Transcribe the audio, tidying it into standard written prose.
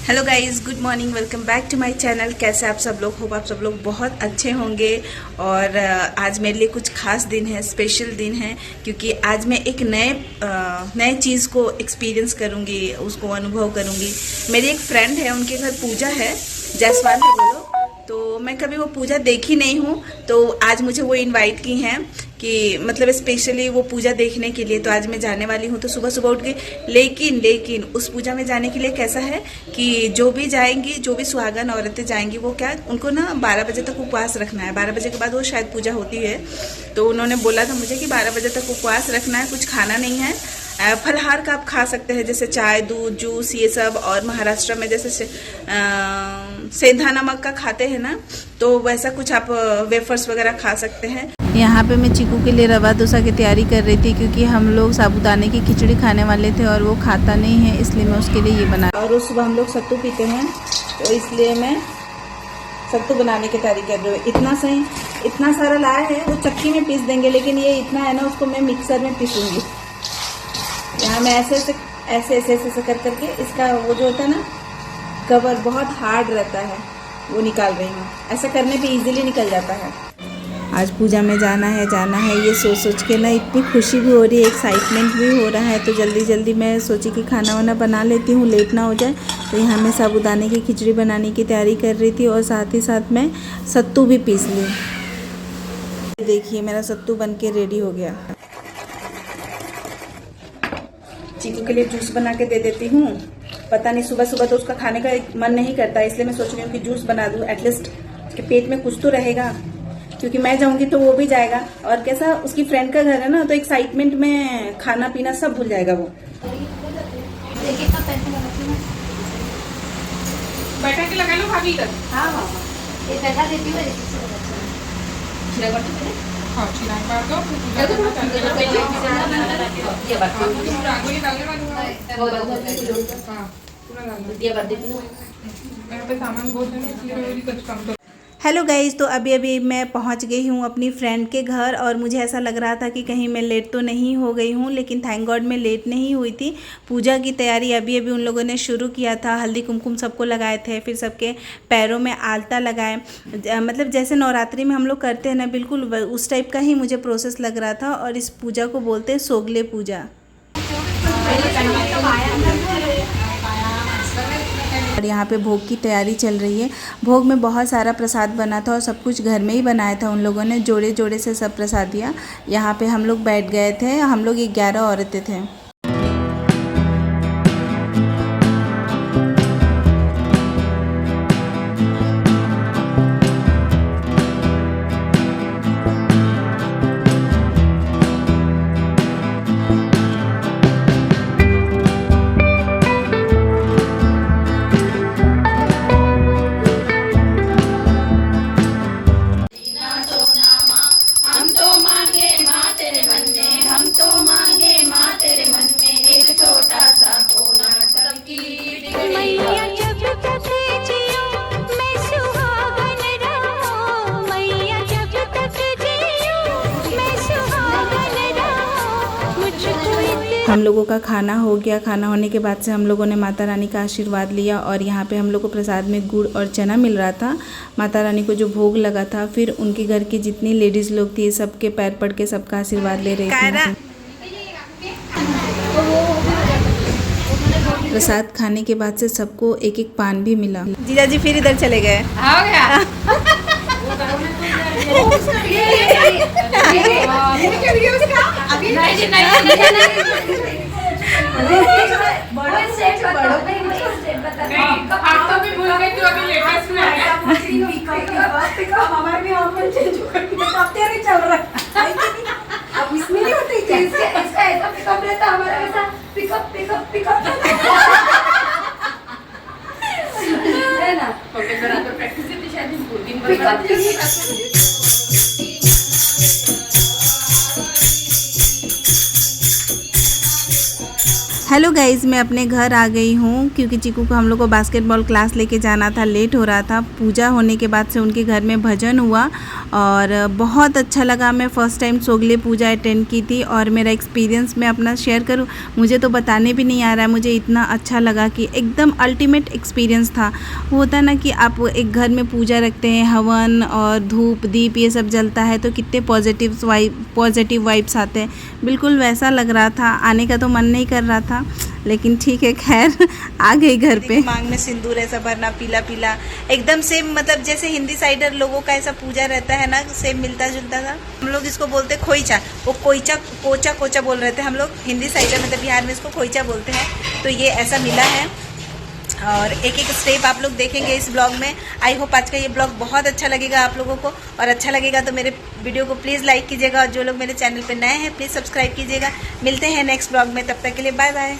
Hello guys, good morning, welcome back to my channel. कैसे आप सब लोग? होप आप सब लोग बहुत अच्छे होंगे। और आज मेरे लिए कुछ खास दिन है, स्पेशल दिन है, क्योंकि आज मैं एक नए चीज़ को एक्सपीरियंस करूँगी, उसको अनुभव करूँगी। मेरी एक फ्रेंड है, उनके घर पूजा है, जायसवाल है बोलो। तो मैं कभी वो पूजा देखी नहीं हूँ, तो आज मुझे वो इनवाइट की हैं कि मतलब स्पेशली वो पूजा देखने के लिए। तो आज मैं जाने वाली हूँ। तो सुबह सुबह उठ गई, लेकिन उस पूजा में जाने के लिए कैसा है कि जो भी जाएंगी, जो भी सुहागन औरतें जाएंगी, वो क्या, उनको ना 12 बजे तक उपवास रखना है। 12 बजे के बाद वो शायद पूजा होती है। तो उन्होंने बोला था मुझे कि 12 बजे तक उपवास रखना है, कुछ खाना नहीं है। फलहार का आप खा सकते हैं, जैसे चाय, दूध, जूस, ये सब। और महाराष्ट्र में जैसे सेंधा नमक का खाते हैं ना, तो वैसा कुछ आप वेफर्स वगैरह खा सकते हैं। यहाँ पे मैं चीकू के लिए रवा डोसा की तैयारी कर रही थी, क्योंकि हम लोग साबूदाने की खिचड़ी खाने वाले थे और वो खाता नहीं है, इसलिए मैं उसके लिए ये बना। और रोज सुबह हम लोग सत्तू पीते हैं, तो इसलिए मैं सत्तू बनाने की तैयारी कर रही हूँ। इतना सारा लाया है, वो चक्की में पीस देंगे, लेकिन ये इतना है ना, उसको मैं मिक्सर में पीसूंगी। यहाँ मैं ऐसे कर करके इसका वो जो होता है ना कवर, बहुत हार्ड रहता है, वो निकाल रही हूँ। ऐसा करने पे इजीली निकल जाता है। आज पूजा में जाना है, ये सोच के ना इतनी खुशी भी हो रही है, एक्साइटमेंट भी हो रहा है। तो जल्दी मैं सोची कि खाना वाना बना लेती हूँ, लेट ना हो जाए। तो यहाँ मैं साबूदाने की खिचड़ी बनाने की तैयारी कर रही थी, और साथ ही साथ मैं सत्तू भी पीस ली। देखिए मेरा सत्तू बन के रेडी हो गया। चीकू के लिए जूस बना के दे देती हूँ। पता नहीं, सुबह सुबह तो उसका खाने का मन नहीं करता, इसलिए मैं सोच रही हूँ कि जूस बना दूँ, एटलीस्ट उसके पेट में कुछ तो रहेगा। क्योंकि मैं जाऊंगी तो वो भी जाएगा, और कैसा उसकी फ्रेंड का घर है ना, तो एक्साइटमेंट में खाना पीना सब भूल जाएगा वो। बैठा के लगा लो भाभी इधर। हाँ, ये बैठा देती हूँ। हाँ, चिराग बार दो। ये बात रंगोली डालने वाली हूँ। हाँ, पूरा डाल दो। ये बात देती हूँ। यहाँ पे सामान बहुत है ना, इसलिए कुछ कम। हेलो गाइज़, तो अभी मैं पहुंच गई हूं अपनी फ्रेंड के घर, और मुझे ऐसा लग रहा था कि कहीं मैं लेट तो नहीं हो गई हूं, लेकिन थैंक गॉड मैं लेट नहीं हुई थी। पूजा की तैयारी अभी उन लोगों ने शुरू किया था। हल्दी कुमकुम सबको लगाए थे, फिर सबके पैरों में आलता लगाए। मतलब जैसे नवरात्रि में हम लोग करते हैं ना, बिल्कुल उस टाइप का ही मुझे प्रोसेस लग रहा था। और इस पूजा को बोलते हैं सोगले पूजा। और यहाँ पे भोग की तैयारी चल रही है। भोग में बहुत सारा प्रसाद बना था, और सब कुछ घर में ही बनाया था उन लोगों ने। जोड़े से सब प्रसाद दिया। यहाँ पे हम लोग बैठ गए थे, हम लोग 11 औरतें थे। हम लोगों का खाना हो गया। खाना होने के बाद से हम लोगों ने माता रानी का आशीर्वाद लिया, और यहाँ पे हम लोग को प्रसाद में गुड़ और चना मिल रहा था। माता रानी को जो भोग लगा था, फिर उनके घर की जितनी लेडीज़ लोग थी, सबके पैर पड़ के सबका आशीर्वाद ले रहे थे। प्रसाद खाने के बाद से सबको एक एक पान भी मिला। जीजा जी फिर इधर चले गए। हो गया। अब इसमें नहीं होता इसका ऐसा पिकअप रहता हमारा, ऐसा पिकअप है ना। प्रैक्टिस करती शायद। हेलो गाइज़, मैं अपने घर आ गई हूँ, क्योंकि चीकू को हम लोग को बास्केटबॉल क्लास लेके जाना था। लेट हो रहा था। पूजा होने के बाद से उनके घर में भजन हुआ, और बहुत अच्छा लगा। मैं फ़र्स्ट टाइम सोगले पूजा अटेंड की थी और मेरा एक्सपीरियंस मैं अपना शेयर करूं, मुझे तो बताने भी नहीं आ रहा है। मुझे इतना अच्छा लगा कि एकदम अल्टीमेट एक्सपीरियंस था। वो होता है ना कि आप एक घर में पूजा रखते हैं, हवन और धूप दीप ये सब जलता है तो कितने पॉजिटिव वाइब्स आते हैं, बिल्कुल वैसा लग रहा था। आने का तो मन नहीं कर रहा था, लेकिन ठीक है, खैर आ गई घर पे। मांग में सिंदूर ऐसा भरना, पीला पीला एकदम सेम, मतलब जैसे हिंदी साइडर लोगों का ऐसा पूजा रहता है ना, सेम मिलता जुलता था। हम लोग इसको बोलते खोइचा, वो कोचा बोल रहे थे हम लोग हिंदी साइडर, मतलब बिहार में इसको खोइचा बोलते हैं। तो ये ऐसा मिला है और एक एक स्टेप आप लोग देखेंगे इस ब्लॉग में। आई होप आज का ये ब्लॉग बहुत अच्छा लगेगा आप लोगों को, और अच्छा लगेगा तो मेरे वीडियो को प्लीज़ लाइक कीजिएगा, और जो लोग मेरे चैनल पे नए हैं प्लीज़ सब्सक्राइब कीजिएगा। मिलते हैं नेक्स्ट ब्लॉग में, तब तक के लिए बाय बाय।